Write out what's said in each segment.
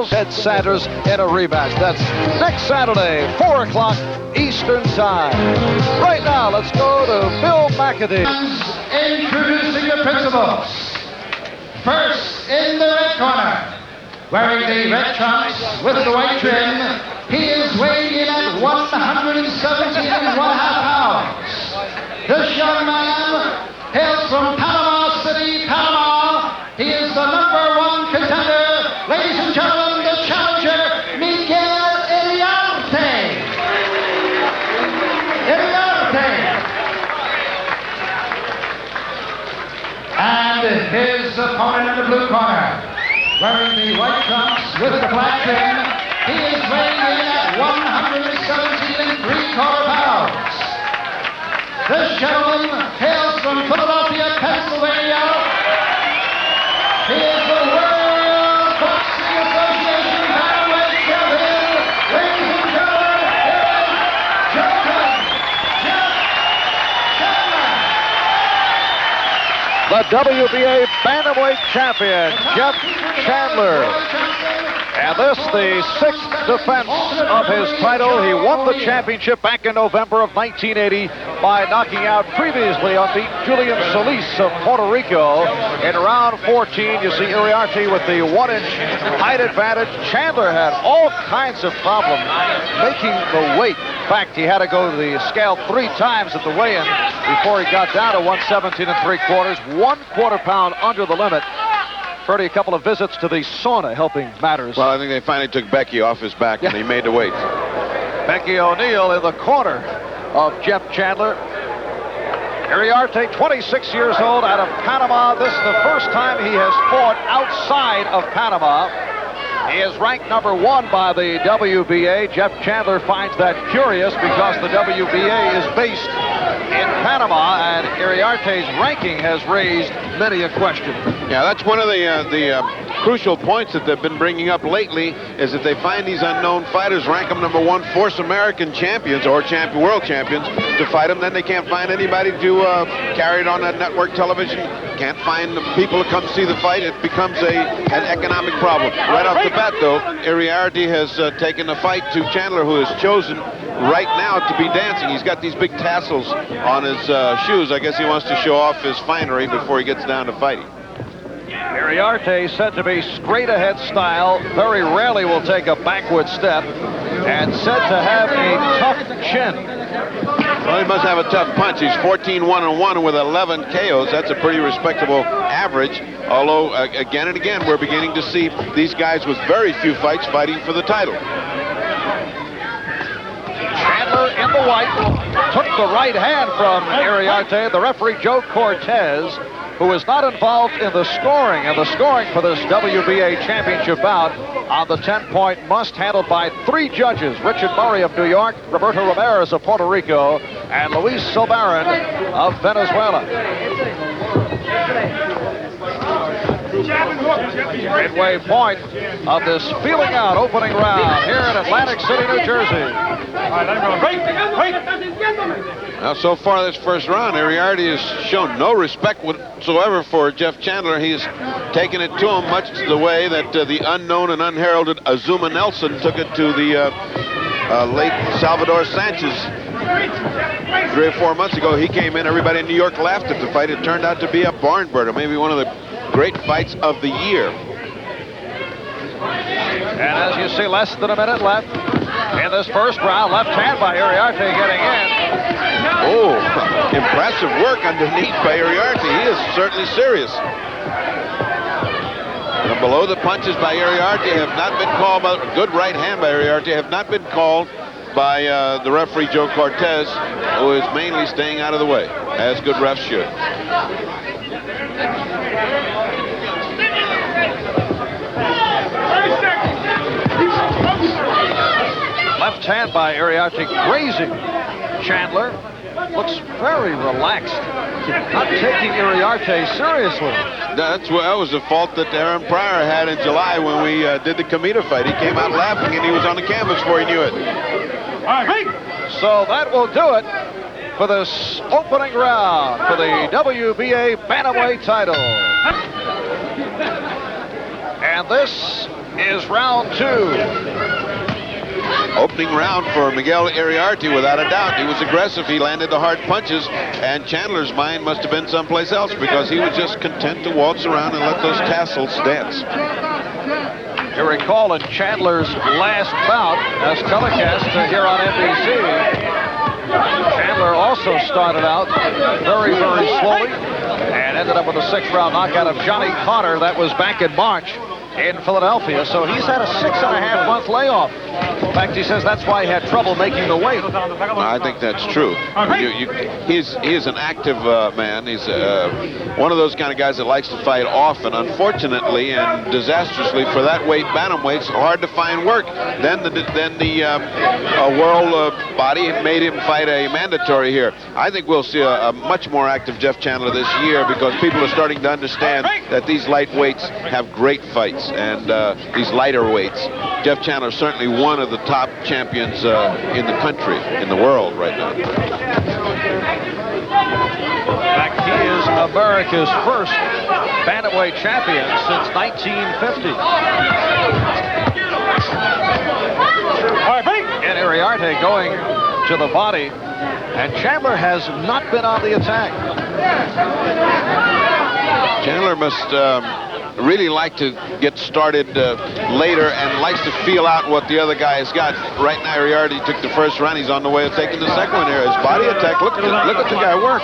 Charles Ed Sanders in a rematch. That's next Saturday, 4 o'clock Eastern Time. Right now, let's go to Bill McAdee. Introducing the principals. First, in the red corner, wearing the red trunks with the white trim, he is weighing in at 117.5 pounds. This young man hails from Panama City, Panama. He is the #1 contender. Ladies and gentlemen, the challenger, Miguel Iriate. And his opponent in the blue corner, wearing the white trunks with the black trim, he is weighing in at 117.75 pounds. This gentleman hails from Philadelphia, Pennsylvania. He is the World Boxing Association Bantamweight Champion. Ladies and gentlemen, here is Jeff Chandler. The WBA Bantamweight Champion, Jeff Chandler. And this, the 6th defense of his title. He won the championship back in November of 1980 by knocking out previously unbeaten Julian Solis of Puerto Rico. In round 14, you see Iriate with the 1-inch height advantage. Chandler had all kinds of problems making the weight. In fact, he had to go to the scale 3 times at the weigh-in before he got down to 117 3/4, 1/4 pound under the limit. Heard a couple of visits to the sauna helping matters. Well, I think they finally took Becky off his back and he made the weight. Becky O'Neill in the corner of Jeff Chandler. Iriate, 26 years old, out of Panama. This is the first time he has fought outside of Panama. He is ranked #1 by the WBA. Jeff Chandler finds that curious because the WBA is based in Panama, and Iriarte's ranking has raised many a question. Yeah, that's one of the crucial points that they've been bringing up lately, is that they find these unknown fighters, rank them #1, force American champions or world champions to fight them. Then they can't find anybody to carry it on that network television. Can't find the people to come see the fight. It becomes an economic problem. Right off the bat, though, Iriarte has taken the fight to Chandler, who has chosen right now to be dancing. He's got these big tassels on his shoes. I guess he wants to show off his finery before he gets down to fighting. Iriarte said to be straight ahead style, very rarely will take a backward step, and said to have a tough chin. Well, he must have a tough punch. He's 14-1-1 with 11 KOs. That's a pretty respectable average. Although, again and again, we're beginning to see these guys with very few fights fighting for the title. Chandler in the white took the right hand from Iriarte. The referee, Joe Cortez, who is not involved in the scoring, and the scoring for this WBA championship bout on the 10-point must, handled by 3 judges: Richard Murray of New York, Roberto Ramirez of Puerto Rico, and Luis Silvarin of Venezuela. Midway point of this feeling out opening round here in Atlantic City, New Jersey. Now, so far this first round, Iriarte has shown no respect whatsoever for Jeff Chandler. He's taken it to him much the way that the unknown and unheralded Azuma Nelson took it to the late Salvador Sanchez. 3 or 4 months ago, he came in, everybody in New York laughed at the fight. It turned out to be a barn burner, maybe one of the great fights of the year. And as you see, less than a minute left in this first round. Left hand by Iriarte getting in. Oh, impressive work underneath by Iriarte. He is certainly serious. And below the punches by Iriarte have not been called, by a good right hand by Iriarte, have not been called by the referee Joe Cortez, who is mainly staying out of the way, as good refs should. Left hand by Iriarte grazing Chandler. Looks very relaxed. Not taking Iriarte seriously. That was the fault that Aaron Pryor had in July when we did the Comita fight. He came out laughing and he was on the canvas before he knew it. So that will do it for this opening round for the WBA Bantamweight title. And this is round 2. Opening round for Miguel Iriate, without a doubt. He was aggressive. He landed the hard punches, and Chandler's mind must have been someplace else because he was just content to waltz around and let those tassels dance. You recall in Chandler's last bout, as telecast here on NBC, Chandler also started out very, very slowly and ended up with a 6th-round knockout of Johnny Carter. That was back in March in Philadelphia. So he's had a 6.5-month layoff. In fact, he says that's why he had trouble making the weight. I think that's true. He is an active man. He's one of those kind of guys that likes to fight often. Unfortunately and disastrously for that weight, bantamweight, it's hard to find work. Then the world body made him fight a mandatory here. I think we'll see a much more active Jeff Chandler this year because people are starting to understand that these lightweights have great fights, and these lighter weights. Jeff Chandler is certainly one of the top champions in the country, in the world right now. In fact, he is America's first bantamweight champion since 1950. And Iriarte going to the body, and Chandler has not been on the attack. Chandler must really like to get started later and likes to feel out what the other guy has got. Right now, Iriarte took the first round. He's on the way of taking the second one here. His body attack. Look at the guy work.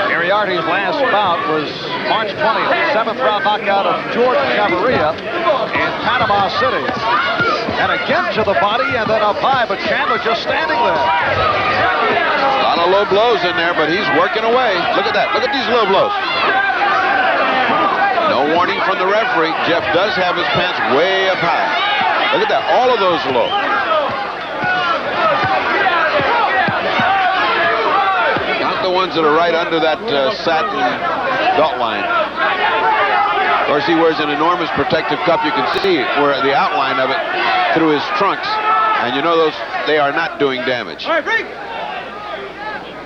Iriarte's last bout was March 20th, 7th-round knockout of George Chavarria in Panama City. And again to the body and then up high, but Chandler just standing there. A lot of low blows in there, but he's working away. Look at that. Look at these low blows. No warning from the referee. Jeff does have his pants way up high. Look at that. All of those are low. Not the ones that are right under that satin belt line. Of course, he wears an enormous protective cup. You can see where the outline of it through his trunks. And you know those, they are not doing damage.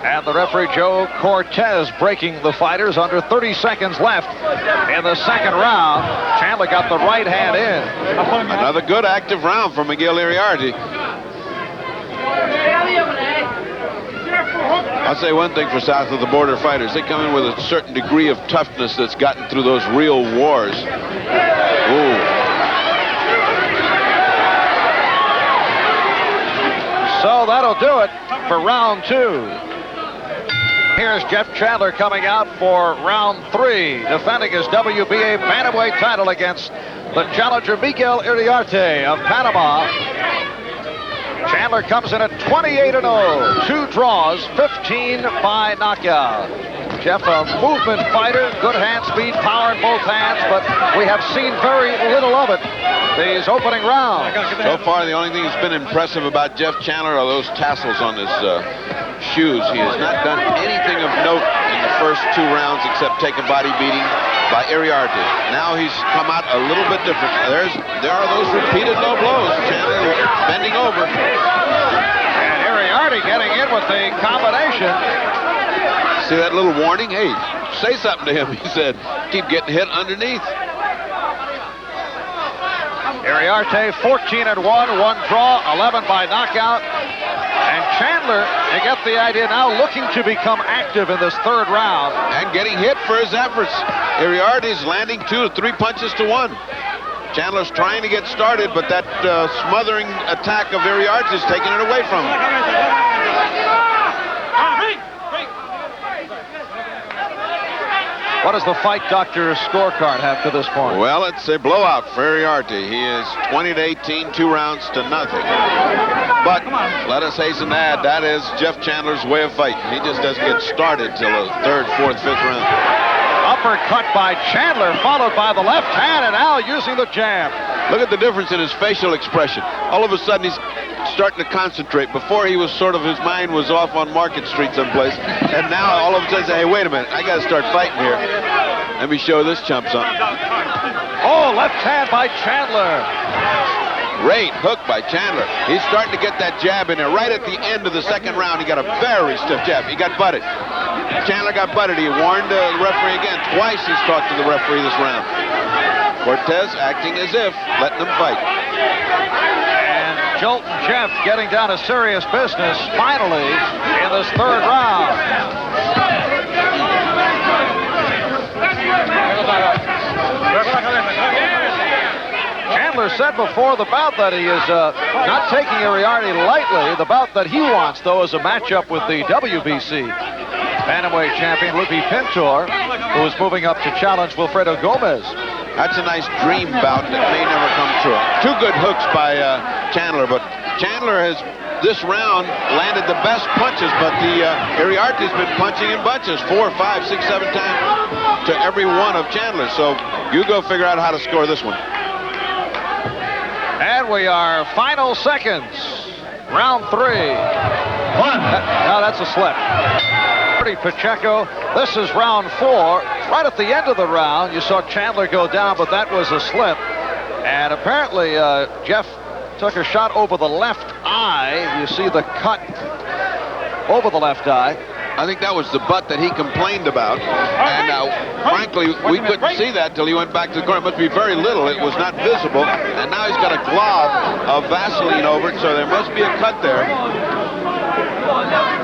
And the referee, Joe Cortez, breaking the fighters under 30 seconds left in the second round. Chandler got the right hand in. Another good active round for Miguel Iriate. I'll say one thing for south of the border fighters. They come in with a certain degree of toughness that's gotten through those real wars. Ooh. So that'll do it for round 2. Here's Jeff Chandler coming out for round 3, defending his WBA bantamweight title against the challenger Miguel Iriate of Panama. Chandler comes in at 28-0, 2 draws, 15 by knockout. Jeff, a movement fighter, good hand speed, power in both hands, but we have seen very little of it these opening rounds. So far, the only thing that's been impressive about Jeff Chandler are those tassels on his shoes. He has not done anything of note in the first 2 rounds except take a body beating by Iriarte. Now he's come out a little bit different. There are those repeated low blows. Chandler bending over. And Iriarte getting in with the combination. See that little warning? Hey, say something to him, he said. Keep getting hit underneath. Iriarte 14-1, 1 draw, 11 by knockout. And Chandler, you get the idea now, looking to become active in this 3rd round. And getting hit for his efforts. Iriarte's landing 2 to 3 punches to 1. Chandler's trying to get started, but that smothering attack of Iriarte is taking it away from him. What does the fight doctor's scorecard have to this point? Well, it's a blowout for Iriarte. He is 20-18, 2 rounds to nothing. But let us hasten to add, that is Jeff Chandler's way of fighting. He just doesn't get started till the 3rd, 4th, 5th round. Uppercut by Chandler, followed by the left hand, and now using the jab. Look at the difference in his facial expression. All of a sudden, he's starting to concentrate. Before, he was sort of, his mind was off on Market Street someplace. And now, all of a sudden, hey, wait a minute, I got to start fighting here. Let me show this chump something. Oh, left hand by Chandler. Great hook by Chandler. He's starting to get that jab in there. Right at the end of the 2nd round, he got a very stiff jab. He got butted. Chandler got butted. He warned the referee again. Twice he's talked to the referee this round. Cortez acting as if, letting them fight. And Jolton Jeff getting down to serious business finally in this third round. Chandler said before the bout that he is not taking Iriarte lightly. The bout that he wants, though, is a matchup with the WBC bantamweight champion Lupi Pintor, who is moving up to challenge Wilfredo Gomez. That's a nice dream bout that may never come true. Two good hooks by Chandler, but Chandler has, this round, landed the best punches, but the Iriarte's been punching in bunches 4, 5, 6, 7 times to every one of Chandler. So you go figure out how to score this one. And we are final seconds. Round 3. 1. Now that's a slip. Pacheco. This is round 4. Right at the end of the round, you saw Chandler go down, but that was a slip. And apparently, Jeff took a shot over the left eye. You see the cut over the left eye. I think that was the butt that he complained about. And frankly, we couldn't see that till he went back to the corner. It must be very little. It was not visible. And now he's got a glob of Vaseline over it, so there must be a cut there.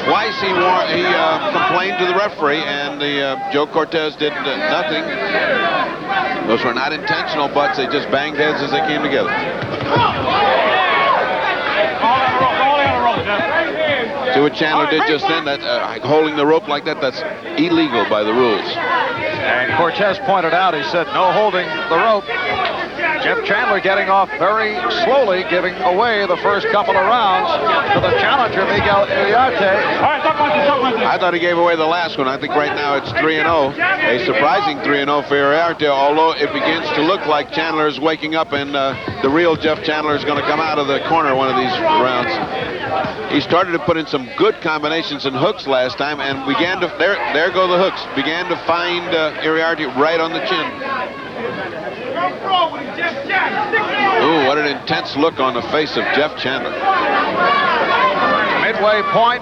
Twice he complained to the referee, and Joe Cortez did nothing. Those were not intentional butts. They just banged heads as they came together. See what Chandler did just then? That holding the rope like that, that's illegal by the rules. And Cortez pointed out, he said, no holding the rope. Jeff Chandler getting off very slowly, giving away the first couple of rounds to the challenger, Miguel Iriate. I thought he gave away the last one. I think right now it's 3-0. A surprising 3-0 for Iriarte, although it begins to look like Chandler is waking up and the real Jeff Chandler is going to come out of the corner one of these rounds. He started to put in some good combinations and hooks last time and began to, there go the hooks, began to find Iriarte right on the chin. Ooh, what an intense look on the face of Jeff Chandler. Midway point,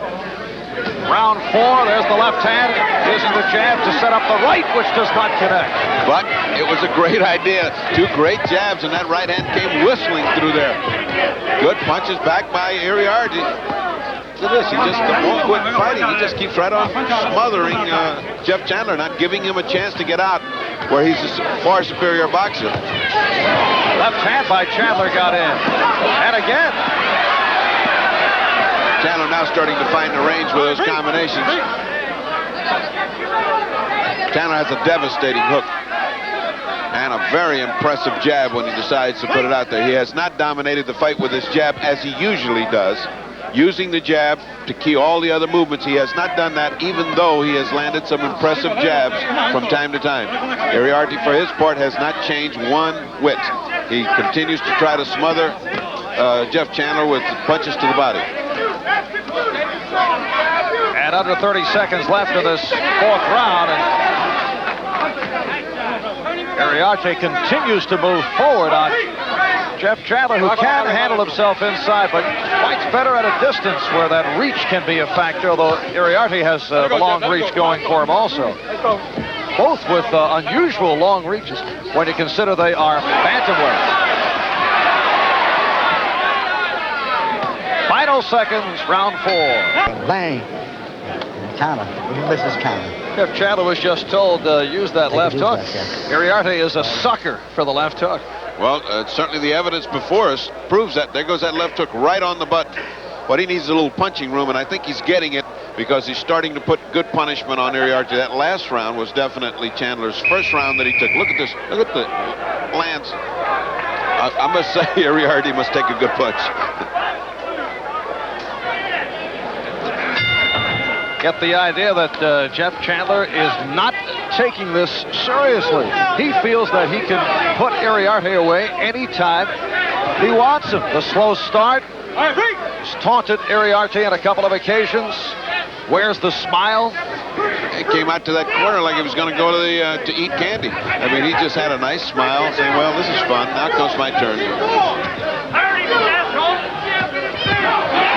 round 4, there's the left hand, using the jab to set up the right, which does not connect. But it was a great idea. Two great jabs, and that right hand came whistling through there. Good punches back by Iriarte. Look at this, he just won't quit fighting. He just keeps right on smothering Jeff Chandler, not giving him a chance to get out where he's a far superior boxer. Left hand by Chandler got in. And again. Chandler now starting to find the range with those combinations. Chandler has a devastating hook and a very impressive jab when he decides to put it out there. He has not dominated the fight with his jab as he usually does. Using the jab to key all the other movements. He has not done that, even though he has landed some impressive jabs from time to time. Iriarte, for his part, has not changed one whit. He continues to try to smother Jeff Chandler with punches to the body. And under 30 seconds left in this 4th round, and Iriarte continues to move forward on Jeff Chandler, who can handle himself inside, but fights better at a distance where that reach can be a factor, although Iriarte has the long reach going for him also. Both with unusual long reaches when you consider they are bantamweights. Final seconds, round 4. Bang. Chandler. He misses Chandler. Jeff Chandler was just told use that left hook. Iriarte is a sucker for the left hook. Well, certainly the evidence before us proves that. There goes that left hook right on the butt. But he needs a little punching room, and I think he's getting it because he's starting to put good punishment on Iriarte. That last round was definitely Chandler's first round that he took. Look at this. Look at the lance. I must say, Iriarte must take a good punch. Get the idea that Jeff Chandler is not taking this seriously. He feels that he can put Iriarte away anytime he wants him. The slow start. He's taunted Iriarte on a couple of occasions. Where's the smile? He came out to that corner like he was going to go to eat candy. I mean, he just had a nice smile, saying, well, this is fun. Now comes my turn.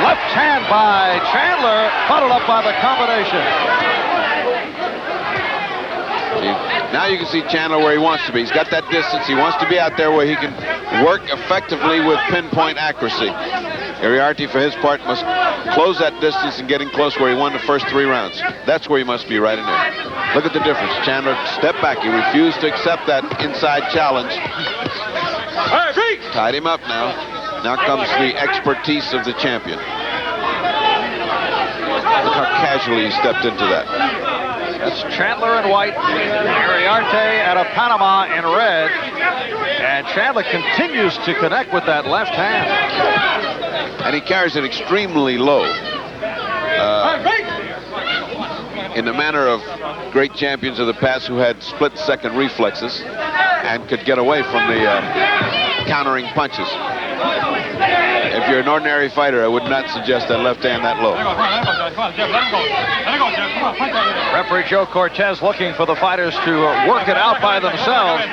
Left hand by Chandler, followed up by the combination. Now you can see Chandler where he wants to be. He's got that distance. He wants to be out there where he can work effectively with pinpoint accuracy. Iriarte, for his part, must close that distance and get in close where he won the first 3 rounds. That's where he must be, right in there. Look at the difference. Chandler stepped back. He refused to accept that inside challenge. Tied him up now. Now comes the expertise of the champion. Look how casually he stepped into that. That's Chandler in white, Iriarte out of Panama in red. And Chandler continues to connect with that left hand. And he carries it extremely low. In the manner of great champions of the past who had split-second reflexes and could get away from the countering punches. If you're an ordinary fighter, I would not suggest that left hand that low. Referee Joe Cortez looking for the fighters to work it out by themselves.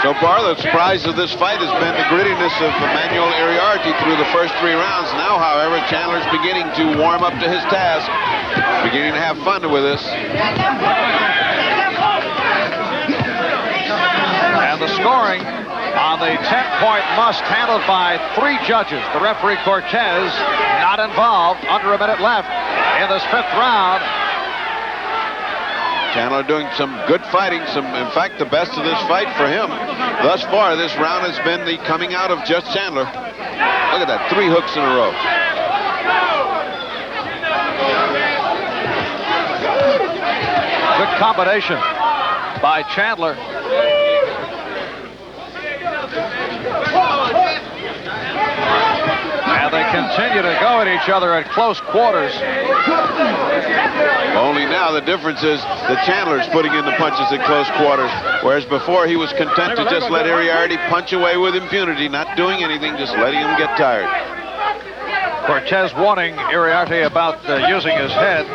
So far, the surprise of this fight has been the grittiness of Miguel Iriarte through the first 3 rounds. Now, however, Chandler's beginning to warm up to his task, beginning to have fun with this. And the scoring on the 10-point must handled by 3 judges. The referee Cortez not involved. Under a minute left in this 5th round. Chandler doing some good fighting, in fact, the best of this fight for him. Thus far, this round has been the coming out of just Chandler. Look at that, 3 hooks in a row. Good combination by Chandler. And they continue to go at each other at close quarters. Only now the difference is that Chandler's putting in the punches at close quarters, whereas before he was content to just let Iriarte punch away with impunity, not doing anything, just letting him get tired. Cortez warning Iriarte about using his head.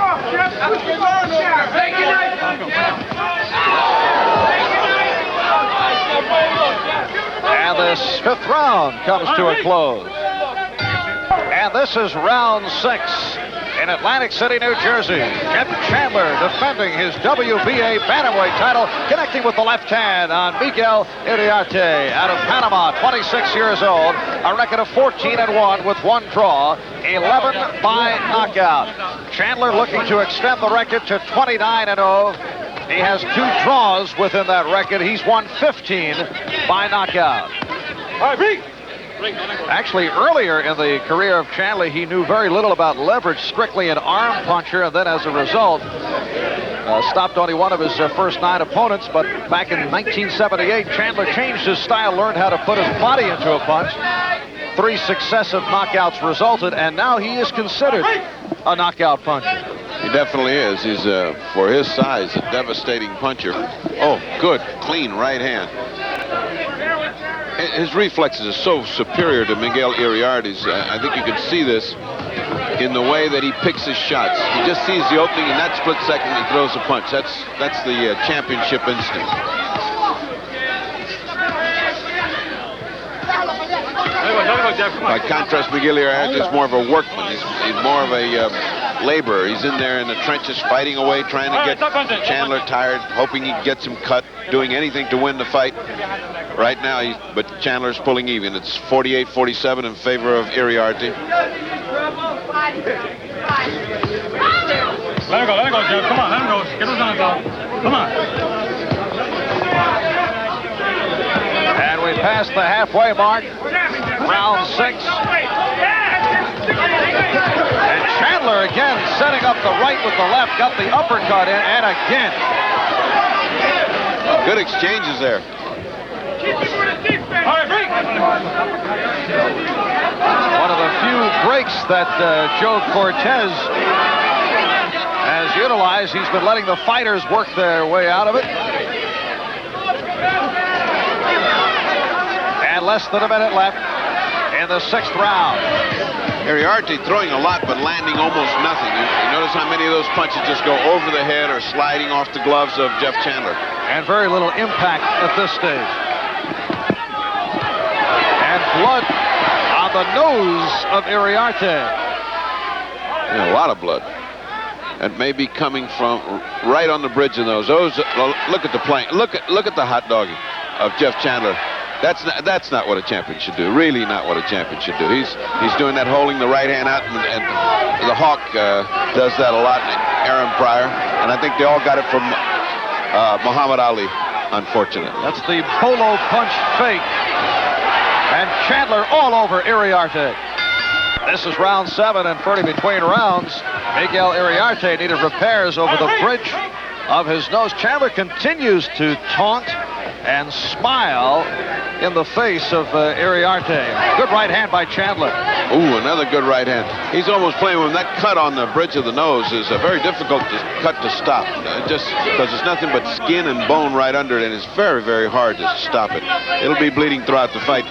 And this 5th round comes to a close. And this is round 6 in Atlantic City, New Jersey. Jeff Chandler defending his WBA bantamweight title, connecting with the left hand on Miguel Iriarte out of Panama, 26 years old, a record of 14-1 with 1 draw, 11 by knockout. Chandler looking to extend the record to 29-0. He has 2 draws within that record. He's won 15 by knockout. Actually, earlier in the career of Chandler, he knew very little about leverage, strictly an arm puncher, and then as a result, stopped only one of his first 9 opponents. But back in 1978, Chandler changed his style, learned how to put his body into a punch. 3 successive knockouts resulted, and now he is considered a knockout puncher. He definitely is. He's, for his size, a devastating puncher. Oh, good, clean right hand. His reflexes are so superior to Miguel Iriarte's. I think you can see this in the way that he picks his shots. He just sees the opening in that split second and throws a punch. That's the championship instinct. By contrast, Miguel Iriarte is more of a workman. He's more of a laborer. He's in there in the trenches fighting away, trying to get Chandler tired, hoping he gets him cut, doing anything to win the fight. Right now, but Chandler's pulling even. It's 48-47 in favor of Iriarte. Let him go, Jeff. Come on, let him go. Get his hands out. Come on. And we passed the halfway mark. Round 6. And Chandler again setting up the right with the left, got the uppercut in, and again. Good exchanges there. One of the few breaks that Joe Cortez has utilized. He's been letting the fighters work their way out of it. And less than a minute left in the 6th round. Iriarte throwing a lot but landing almost nothing. You notice how many of those punches just go over the head or sliding off the gloves of Jeff Chandler. And very little impact at this stage. And blood on the nose of Iriarte. Yeah, a lot of blood. and maybe coming from right on the bridge of those. Look at the plane. Look at the hot doggy of Jeff Chandler. That's not what a champion should do. Really not what a champion should do. He's doing that, holding the right hand out, and the Hawk does that a lot. Aaron Pryor, and I think they all got it from Muhammad Ali. Unfortunately. That's the polo punch fake. And Chandler all over Iriarte. This is round 7, and pretty between rounds, Miguel Iriarte needed repairs over the bridge of his nose. Chandler continues to taunt and smile in the face of Iriarte. Good right hand by Chandler. Ooh, another good right hand. He's almost playing with him. That cut on the bridge of the nose is a very difficult cut to stop, just because there's nothing but skin and bone right under it, and it's very, very hard to stop it. It'll be bleeding throughout the fight.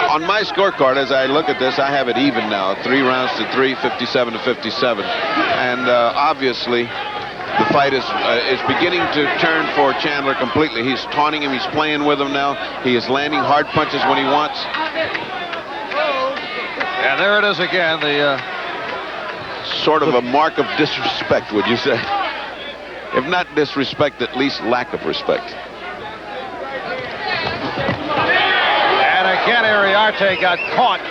On my scorecard, as I look at this, I have it even now, 3 rounds to 3, 57 to 57, and obviously the fight is beginning to turn for Chandler completely. He's taunting him. He's playing with him now. He is landing hard punches when he wants. And there it is again, the sort of a mark of disrespect, would you say? If not disrespect, at least lack of respect. And again, Iriarte got caught.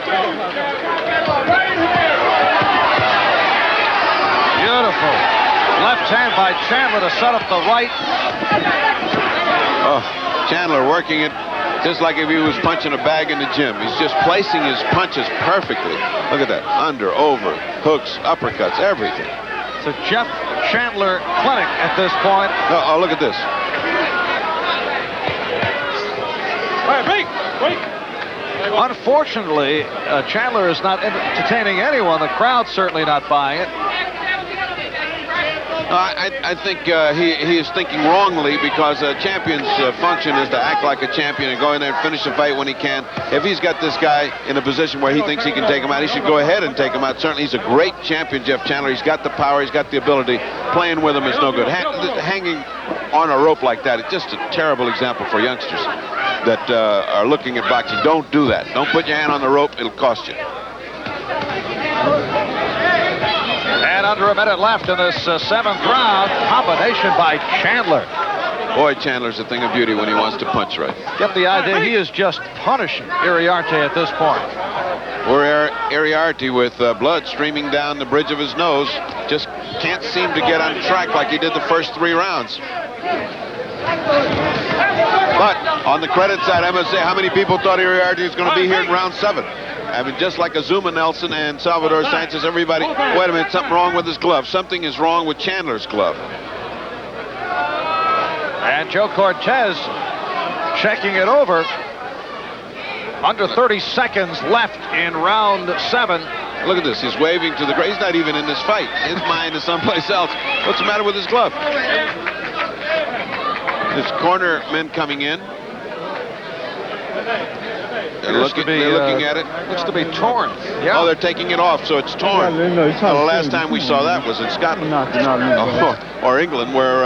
Beautiful. Left hand by Chandler to set up the right. Oh, Chandler working it just like if he was punching a bag in the gym. He's just placing his punches perfectly. Look at that. Under, over, hooks, uppercuts, everything. It's a Jeff Chandler clinic at this point. Oh, look at this. Unfortunately, Chandler is not entertaining anyone. The crowd's certainly not buying it. I think he is thinking wrongly, because a champion's function is to act like a champion and go in there and finish the fight when he can. If he's got this guy in a position where he thinks he can take him out, he should go ahead and take him out. Certainly, he's a great champion, Jeff Chandler. He's got the power. He's got the ability. Playing with him is no good. Hanging on a rope like that, it's just a terrible example for youngsters that are looking at boxing. Don't do that. Don't put your hand on the rope. It'll cost you. And under a minute left in this 7th round, combination by Chandler. Boy, Chandler's a thing of beauty when he wants to punch right. Get the idea, he is just punishing Iriarte at this point. Poor Iriarte with blood streaming down the bridge of his nose. Just can't seem to get on track like he did the first 3 rounds. But on the credit side, I must say, how many people thought Iriarte was going to be here in round 7? I mean, just like Azuma Nelson and Salvador Sanchez, everybody, wait a minute, something wrong with his glove. Something is wrong with Chandler's glove. And Joe Cortez checking it over. Under 30 seconds left in round 7. Look at this. He's waving to the crowd. He's not even in this fight. His mind is someplace else. What's the matter with his glove? His corner men coming in. They're looking at it. Looks to be torn. Yeah. Oh, they're taking it off, so it's torn. The last time we saw that was in Scotland. Or England, where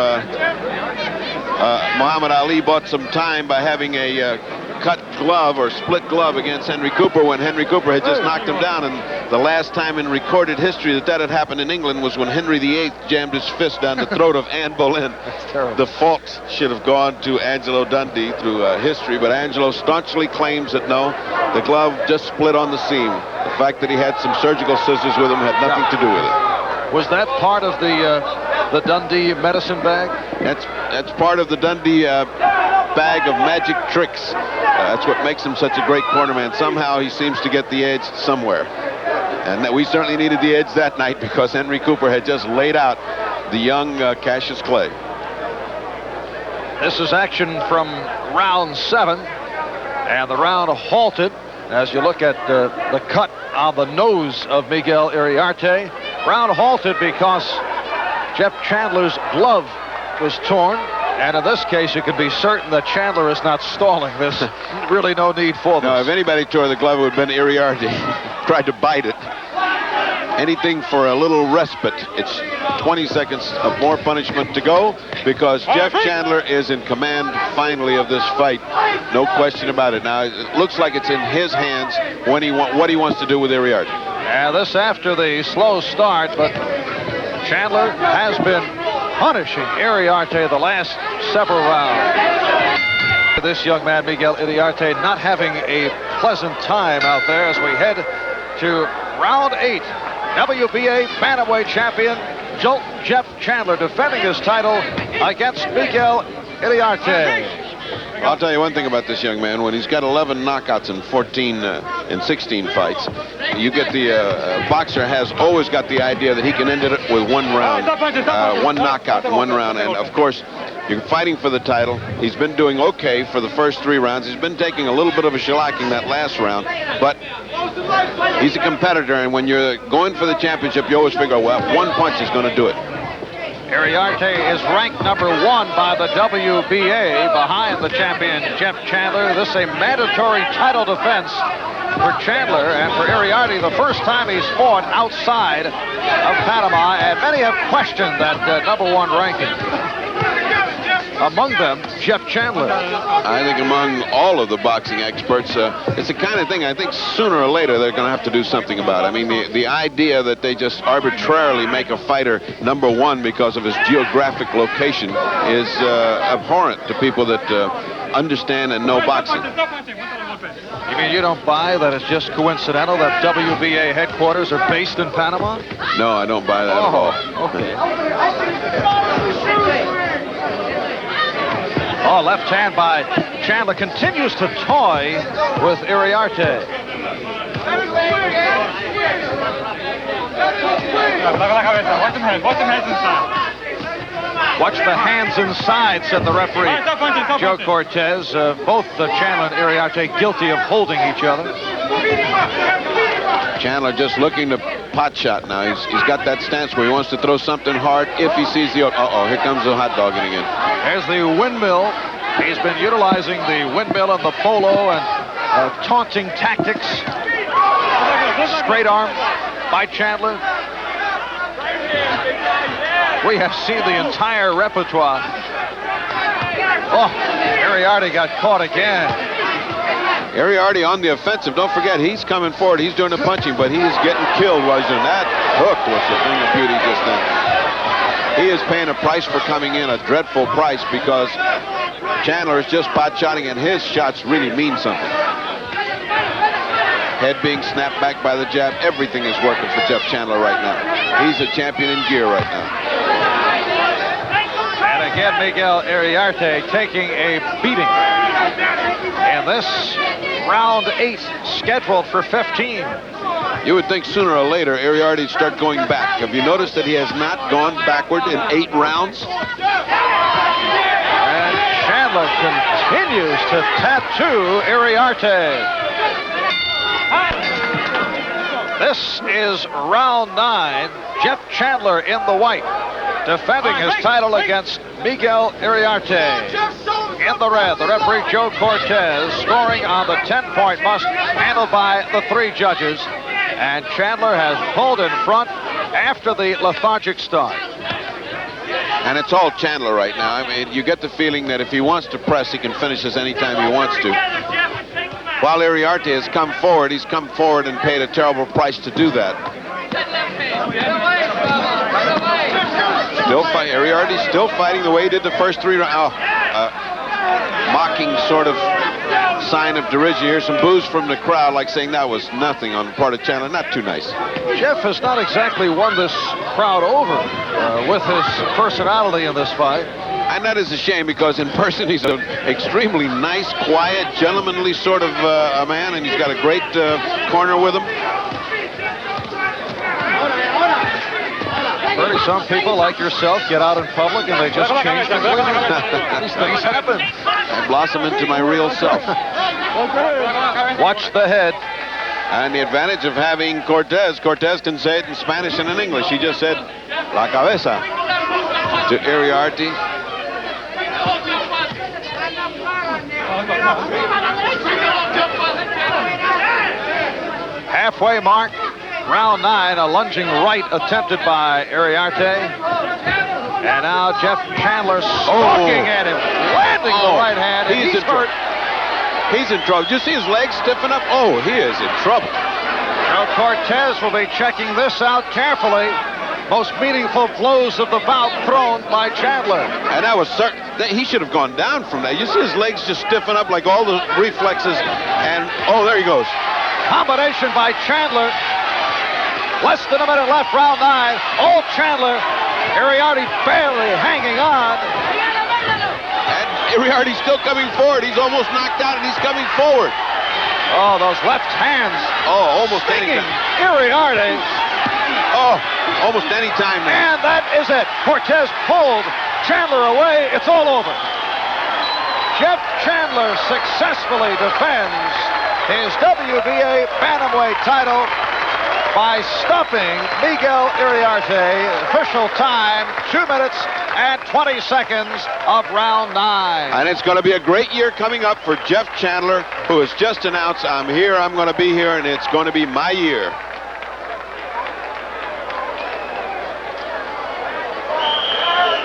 Muhammad Ali bought some time by having a cut glove or split glove against Henry Cooper when Henry Cooper had just knocked him down. And the last time in recorded history that had happened in England was when Henry VIII jammed his fist down the throat of Anne Boleyn. That's terrible. The fault should have gone to Angelo Dundee through history, but Angelo staunchly claims that no, the glove just split on the seam. The fact that he had some surgical scissors with him had nothing to do with it. Was that part of the Dundee medicine bag? That's part of the Dundee bag of magic tricks. That's what makes him such a great cornerman. Somehow he seems to get the edge somewhere. And we certainly needed the edge that night, because Henry Cooper had just laid out the young Cassius Clay. This is action from round 7. And the round halted as you look at the cut on the nose of Miguel Iriarte. Round halted because Jeff Chandler's glove was torn. And in this case, you can be certain that Chandler is not stalling. There's really no need for this. No, if anybody tore the glove, it would have been Iriarte. Tried to bite it. Anything for a little respite. It's 20 seconds of more punishment to go, because Jeff Chandler is in command finally of this fight. No question about it. Now, it looks like it's in his hands when what he wants to do with Iriarte. And this after the slow start, but Chandler has been punishing Iriarte the last several rounds. This young man, Miguel Iriate, not having a pleasant time out there as we head to round 8. WBA Bantamweight champion Jolt Jeff Chandler defending his title against Miguel Iriate. I'll tell you one thing about this young man. When he's got 11 knockouts in 16 fights, you get the boxer has always got the idea that he can end it with one round, one knockout in one round. And of course, you're fighting for the title. He's been doing okay for the first 3 rounds. He's been taking a little bit of a shellacking that last round, but he's a competitor. And when you're going for the championship, you always figure, well, one punch is going to do it. Iriarte is ranked number 1 by the WBA behind the champion Jeff Chandler. This is a mandatory title defense for Chandler, and for Iriarte, the first time he's fought outside of Panama, and many have questioned that number 1 ranking. Among them, Jeff Chandler. I think among all of the boxing experts, it's the kind of thing I think sooner or later they're going to have to do something about. I mean, the idea that they just arbitrarily make a fighter number 1 because of his geographic location is abhorrent to people that understand and know boxing. You mean you don't buy that it's just coincidental that WBA headquarters are based in Panama? No, I don't buy that at all. Okay. Oh, left hand by Chandler continues to toy with Iriarte. Watch the hands inside, said the referee, Joe Cortez. Both Chandler and Iriarte guilty of holding each other. Chandler just looking to pot shot now. He's got that stance where he wants to throw something hard if he sees the... Uh-oh, here comes the hot dogging again. There's the windmill. He's been utilizing the windmill and the polo and taunting tactics. Straight arm by Chandler. We have seen the entire repertoire. Oh, Iriarte got caught again. Iriarte on the offensive. Don't forget, he's coming forward. He's doing the punching, but he is getting killed while he's doing that. Hook was the thing of beauty just then. He is paying a price for coming in, a dreadful price, because Chandler is just pot-shotting, and his shots really mean something. Head being snapped back by the jab. Everything is working for Jeff Chandler right now. He's a champion in gear right now. And again, Miguel Iriarte taking a beating. And this round 8 scheduled for 15. You would think sooner or later Iriarte would start going back. Have you noticed that he has not gone backward in 8 rounds? And Chandler continues to tattoo Iriarte. This is round 9. Jeff Chandler in the white, defending his title against Miguel Iriarte. In the red, the referee Joe Cortez, scoring on the 10-point must, handled by the 3 judges. And Chandler has pulled in front after the lethargic start. And it's all Chandler right now. I mean, you get the feeling that if he wants to press, he can finish this anytime he wants to. While Iriarte has come forward, he's come forward and paid a terrible price to do that. Iriarte's still fighting the way he did the first 3 rounds. Mocking sort of sign of derision. Here's some boos from the crowd, like saying that was nothing on the part of Chandler. Not too nice. Jeff has not exactly won this crowd over with his personality in this fight. And that is a shame, because in person he's an extremely nice, quiet, gentlemanly sort of a man, and he's got a great corner with him. Bernie, some people like yourself get out in public and they just change their way. These things happen. I blossom into my real self. Watch the head. And the advantage of having Cortez can say it in Spanish and in English. He just said, la cabeza, to Iriarte. Halfway mark, round 9, a lunging right attempted by Iriarte. And now Jeff Chandler stalking at him, landing the right hand, and he's hurt. He's in trouble. Did you see his legs stiffen up? Oh, he is in trouble. Joe Cortez will be checking this out carefully. most meaningful blows of the bout thrown by Chandler. And that was certain. He should have gone down from that. You see his legs just stiffen up like all the reflexes. And, oh, there he goes. Combination by Chandler. Less than a minute left, round 9. Old Chandler. Iriate barely hanging on. And Iriarte's still coming forward. He's almost knocked out, and he's coming forward. Oh, those left hands. Oh, almost Stinging any time. Iriate. Oh, almost any time now. And that is it. Cortez pulled Chandler away. It's all over. Jeff Chandler successfully defends his WBA bantamweight title by stuffing Miguel Iriate. Official time, 2 minutes and 20 seconds of round 9. And it's going to be a great year coming up for Jeff Chandler, who has just announced, I'm here, I'm going to be here, and it's going to be my year.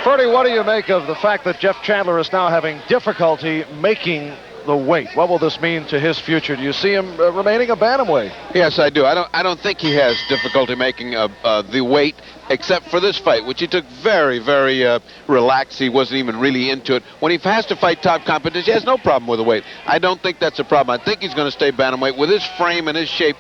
Ferdy, what do you make of the fact that Jeff Chandler is now having difficulty making the weight? What will this mean to his future? Do you see him remaining a bantamweight? Yes, I do. I don't think he has difficulty making the weight, except for this fight, which he took very, very relaxed. He wasn't even really into it. When he has to fight top competition, he has no problem with the weight. I don't think that's a problem. I think he's going to stay bantamweight. With his frame and his shape,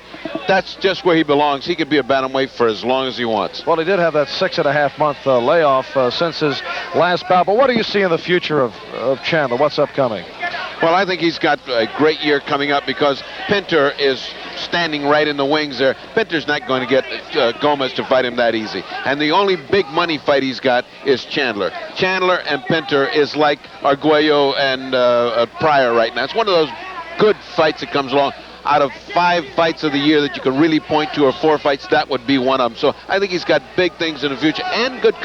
that's just where he belongs. He could be a bantamweight for as long as he wants. Well, he did have that 6.5-month layoff since his last bout. But what do you see in the future of Chandler? What's upcoming? Well, I think he's got a great year coming up because Pinter is standing right in the wings there. Pinter's not going to get Gomez to fight him that easy. And the only big money fight he's got is Chandler. Chandler and Pinter is like Arguello and Pryor right now. It's one of those good fights that comes along. Out of 5 fights of the year that you can really point to, or 4 fights, that would be one of them. So I think he's got big things in the future and good